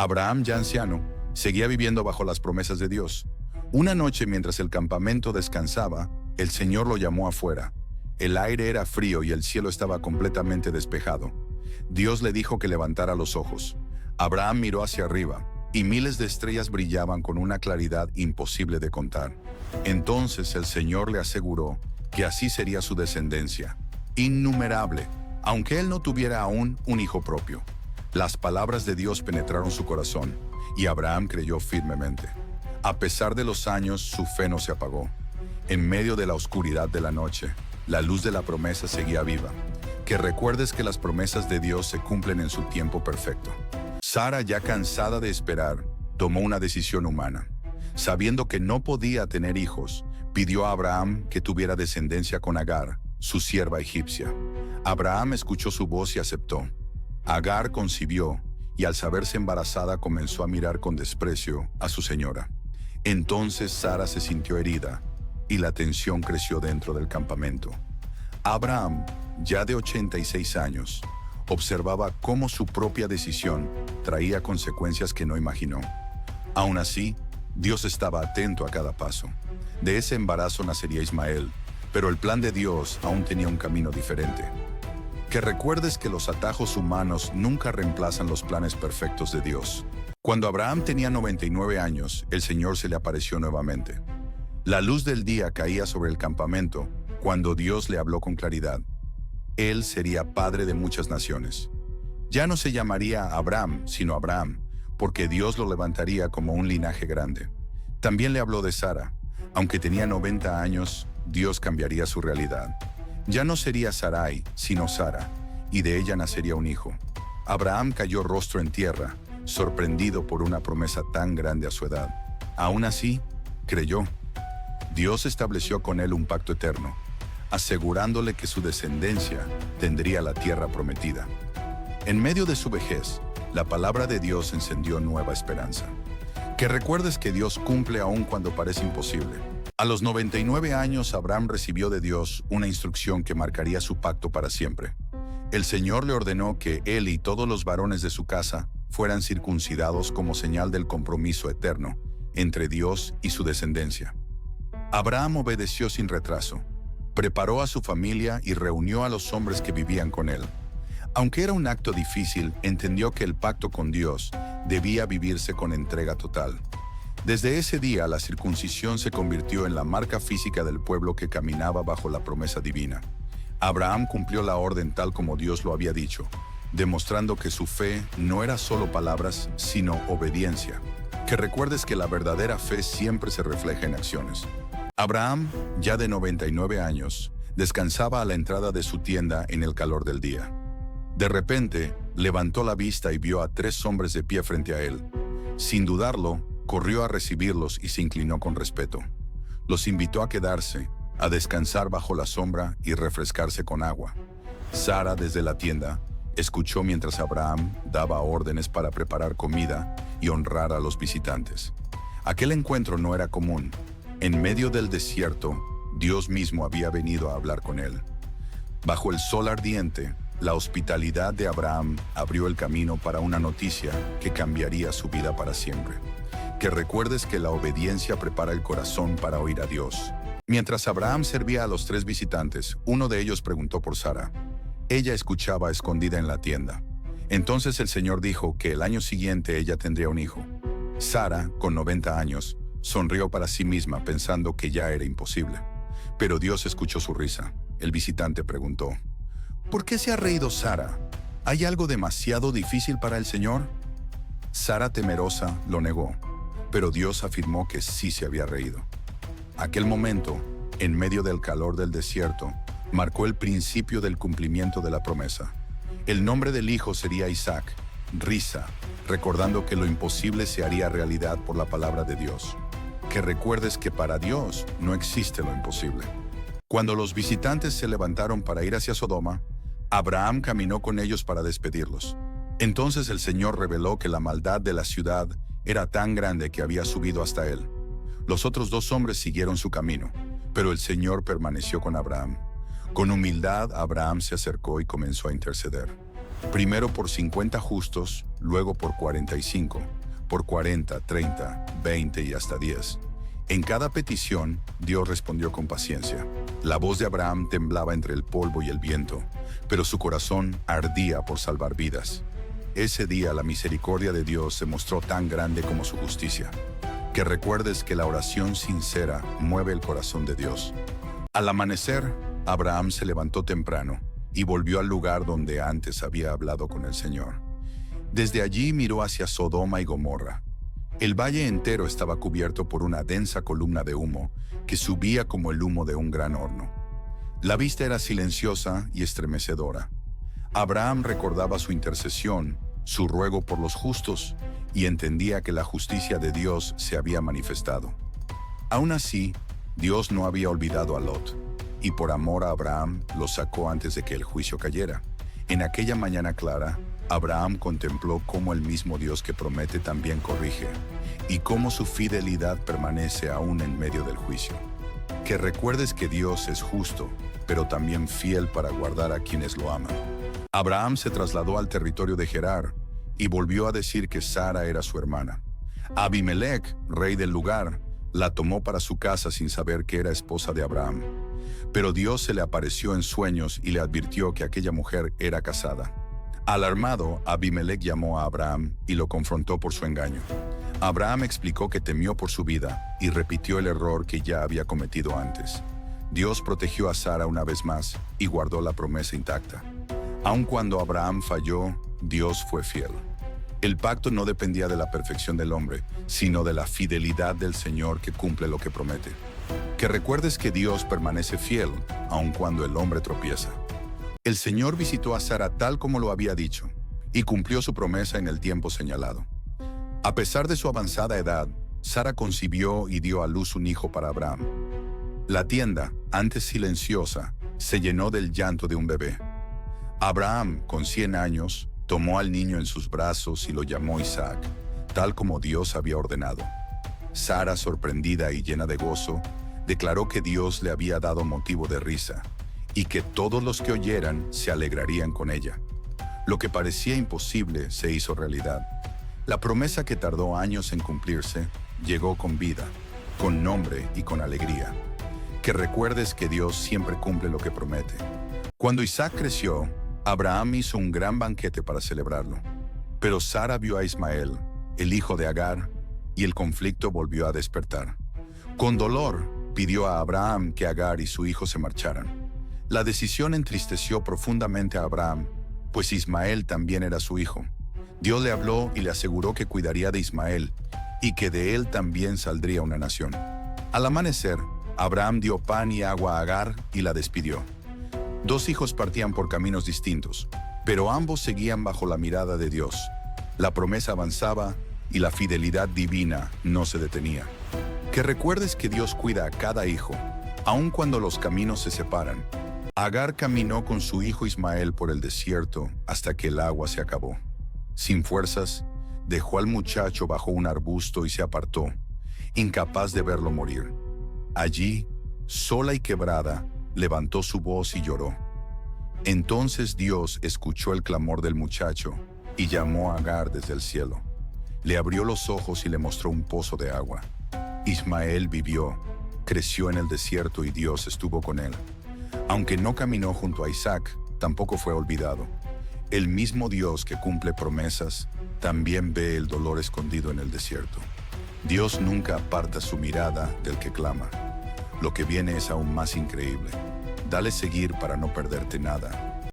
Abraham, ya anciano, seguía viviendo bajo las promesas de Dios. Una noche, mientras el campamento descansaba, el Señor lo llamó afuera. El aire era frío y el cielo estaba completamente despejado. Dios le dijo que levantara los ojos. Abraham miró hacia arriba, y miles de estrellas brillaban con una claridad imposible de contar. Entonces el Señor le aseguró que así sería su descendencia, innumerable, aunque él no tuviera aún un hijo propio. Las palabras de Dios penetraron su corazón, y Abraham creyó firmemente. A pesar de los años, su fe no se apagó. En medio de la oscuridad de la noche, la luz de la promesa seguía viva. Que recuerdes que las promesas de Dios se cumplen en su tiempo perfecto. Sara, ya cansada de esperar, tomó una decisión humana. Sabiendo que no podía tener hijos, pidió a Abraham que tuviera descendencia con Agar, su sierva egipcia. Abraham escuchó su voz y aceptó. Agar concibió, y al saberse embarazada comenzó a mirar con desprecio a su señora. Entonces Sara se sintió herida, y la tensión creció dentro del campamento. Abraham, ya de 86 años, observaba cómo su propia decisión traía consecuencias que no imaginó. Aún así, Dios estaba atento a cada paso. De ese embarazo nacería Ismael, pero el plan de Dios aún tenía un camino diferente. Que recuerdes que los atajos humanos nunca reemplazan los planes perfectos de Dios. Cuando Abraham tenía 99 años, el Señor se le apareció nuevamente. La luz del día caía sobre el campamento cuando Dios le habló con claridad. Él sería padre de muchas naciones. Ya no se llamaría Abraham, sino Abraham, porque Dios lo levantaría como un linaje grande. También le habló de Sara. Aunque tenía 90 años, Dios cambiaría su realidad. Ya no sería Sarai, sino Sara, y de ella nacería un hijo. Abraham cayó rostro en tierra, sorprendido por una promesa tan grande a su edad. Aún así, creyó. Dios estableció con él un pacto eterno, asegurándole que su descendencia tendría la tierra prometida. En medio de su vejez, la palabra de Dios encendió nueva esperanza. Que recuerdes que Dios cumple aún cuando parece imposible. A los 99 años, Abraham recibió de Dios una instrucción que marcaría su pacto para siempre. El Señor le ordenó que él y todos los varones de su casa fueran circuncidados como señal del compromiso eterno entre Dios y su descendencia. Abraham obedeció sin retraso. Preparó a su familia y reunió a los hombres que vivían con él. Aunque era un acto difícil, entendió que el pacto con Dios debía vivirse con entrega total. Desde ese día, la circuncisión se convirtió en la marca física del pueblo que caminaba bajo la promesa divina. Abraham cumplió la orden tal como Dios lo había dicho, demostrando que su fe no era solo palabras, sino obediencia. Que recuerdes que la verdadera fe siempre se refleja en acciones. Abraham, ya de 99 años, descansaba a la entrada de su tienda en el calor del día. De repente, levantó la vista y vio a 3 hombres de pie frente a él. Sin dudarlo, corrió a recibirlos y se inclinó con respeto. Los invitó a quedarse, a descansar bajo la sombra y refrescarse con agua. Sara, desde la tienda, escuchó mientras Abraham daba órdenes para preparar comida y honrar a los visitantes. Aquel encuentro no era común. En medio del desierto, Dios mismo había venido a hablar con él. Bajo el sol ardiente, la hospitalidad de Abraham abrió el camino para una noticia que cambiaría su vida para siempre. Que recuerdes que la obediencia prepara el corazón para oír a Dios. Mientras Abraham servía a los 3 visitantes, uno de ellos preguntó por Sara. Ella escuchaba escondida en la tienda. Entonces el Señor dijo que el año siguiente ella tendría un hijo. Sara, con 90 años, sonrió para sí misma pensando que ya era imposible. Pero Dios escuchó su risa. El visitante preguntó, ¿por qué se ha reído Sara? ¿Hay algo demasiado difícil para el Señor? Sara, temerosa, lo negó. Pero Dios afirmó que sí se había reído. Aquel momento, en medio del calor del desierto, marcó el principio del cumplimiento de la promesa. El nombre del hijo sería Isaac, risa, recordando que lo imposible se haría realidad por la palabra de Dios. Que recuerdes que para Dios no existe lo imposible. Cuando los visitantes se levantaron para ir hacia Sodoma, Abraham caminó con ellos para despedirlos. Entonces el Señor reveló que la maldad de la ciudad era tan grande que había subido hasta él. Los otros 2 hombres siguieron su camino, pero el Señor permaneció con Abraham. Con humildad, Abraham se acercó y comenzó a interceder. primero por 50 justos, luego por 45, por 40, 30, 20 y hasta 10. En cada petición, Dios respondió con paciencia. La voz de Abraham temblaba entre el polvo y el viento, pero su corazón ardía por salvar vidas. Ese día la misericordia de Dios se mostró tan grande como su justicia. Que recuerdes que la oración sincera mueve el corazón de Dios. Al amanecer, Abraham se levantó temprano y volvió al lugar donde antes había hablado con el Señor. Desde allí miró hacia Sodoma y Gomorra. El valle entero estaba cubierto por una densa columna de humo que subía como el humo de un gran horno. La vista era silenciosa y estremecedora. Abraham recordaba su intercesión, su ruego por los justos, y entendía que la justicia de Dios se había manifestado. Aún así, Dios no había olvidado a Lot, y por amor a Abraham lo sacó antes de que el juicio cayera. En aquella mañana clara, Abraham contempló cómo el mismo Dios que promete también corrige, y cómo su fidelidad permanece aún en medio del juicio. Que recuerdes que Dios es justo, pero también fiel para guardar a quienes lo aman. Abraham se trasladó al territorio de Gerar, y volvió a decir que Sara era su hermana. Abimelec, rey del lugar, la tomó para su casa sin saber que era esposa de Abraham. Pero Dios se le apareció en sueños y le advirtió que aquella mujer era casada. Alarmado, Abimelec llamó a Abraham y lo confrontó por su engaño. Abraham explicó que temió por su vida y repitió el error que ya había cometido antes. Dios protegió a Sara una vez más y guardó la promesa intacta. Aun cuando Abraham falló, Dios fue fiel. El pacto no dependía de la perfección del hombre, sino de la fidelidad del Señor que cumple lo que promete. Que recuerdes que Dios permanece fiel, aun cuando el hombre tropieza. El Señor visitó a Sara tal como lo había dicho, y cumplió su promesa en el tiempo señalado. A pesar de su avanzada edad, Sara concibió y dio a luz un hijo para Abraham. La tienda, antes silenciosa, se llenó del llanto de un bebé. Abraham, con 100 años, tomó al niño en sus brazos y lo llamó Isaac, tal como Dios había ordenado. Sara, sorprendida y llena de gozo, declaró que Dios le había dado motivo de risa, y que todos los que oyeran se alegrarían con ella. Lo que parecía imposible se hizo realidad. La promesa que tardó años en cumplirse, llegó con vida, con nombre y con alegría. Que recuerdes que Dios siempre cumple lo que promete. Cuando Isaac creció, Abraham hizo un gran banquete para celebrarlo. Pero Sara vio a Ismael, el hijo de Agar, y el conflicto volvió a despertar. Con dolor, pidió a Abraham que Agar y su hijo se marcharan. La decisión entristeció profundamente a Abraham, pues Ismael también era su hijo. Dios le habló y le aseguró que cuidaría de Ismael, y que de él también saldría una nación. Al amanecer, Abraham dio pan y agua a Agar y la despidió. 2 hijos partían por caminos distintos, pero ambos seguían bajo la mirada de Dios. La promesa avanzaba y la fidelidad divina no se detenía. Que recuerdes que Dios cuida a cada hijo, aun cuando los caminos se separan. Agar caminó con su hijo Ismael por el desierto hasta que el agua se acabó. Sin fuerzas, dejó al muchacho bajo un arbusto y se apartó, incapaz de verlo morir. Allí, sola y quebrada, levantó su voz y lloró. Entonces Dios escuchó el clamor del muchacho y llamó a Agar desde el cielo. Le abrió los ojos y le mostró un pozo de agua. Ismael vivió, creció en el desierto y Dios estuvo con él. Aunque no caminó junto a Isaac, tampoco fue olvidado. El mismo Dios que cumple promesas, también ve el dolor escondido en el desierto. Dios nunca aparta su mirada del que clama. Lo que viene es aún más increíble. Dale seguir para no perderte nada.